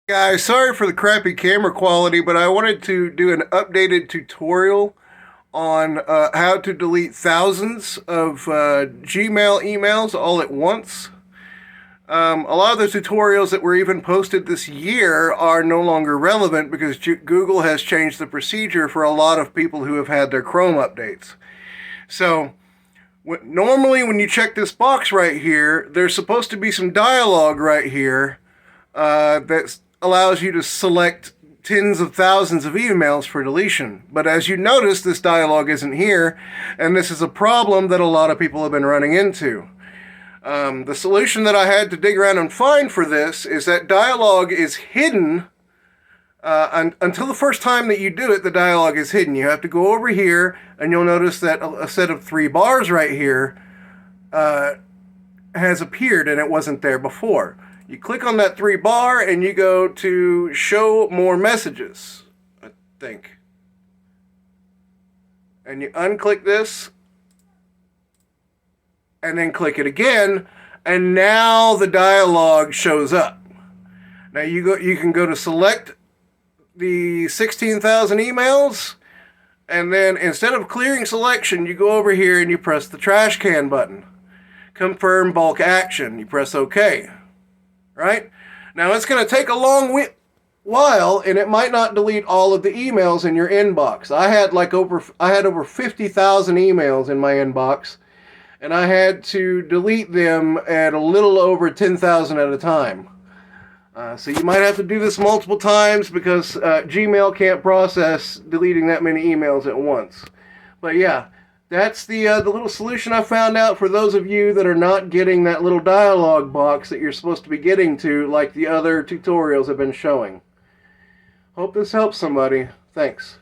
Guys, sorry for the crappy camera quality, but I wanted to do an updated tutorial on how to delete thousands of Gmail emails all at once. A lot of the tutorials that were even posted this year are no longer relevant because Google has changed the procedure for a lot of people who have had their Chrome updates. So, normally when you check this box right here, there's supposed to be some dialogue right here that allows you to select tens of thousands of emails for deletion. But as you notice, this dialog isn't here, and this is a problem that a lot of people have been running into. The solution that I had to dig around and find for this is that dialog is hidden until the first time that you do it. The dialog is hidden. You have to go over here, and you'll notice that a set of 3 bars right here has appeared, and it wasn't there before. You click on that 3 bar and you go to show more messages, I think. And you unclick this and then click it again, and now the dialog shows up. Now you can go to select the 16,000 emails, and then instead of clearing selection, you go over here and you press the trash can button. Confirm bulk action. You press OK. Right? Now it's going to take a long while, and it might not delete all of the emails in your inbox. I had over 50,000 emails in my inbox, and I had to delete them at a little over 10,000 at a time. So you might have to do this multiple times because Gmail can't process deleting that many emails at once. But yeah, that's the little solution I found out for those of you that are not getting that little dialog box that you're supposed to be getting to, like the other tutorials have been showing. Hope this helps somebody. Thanks.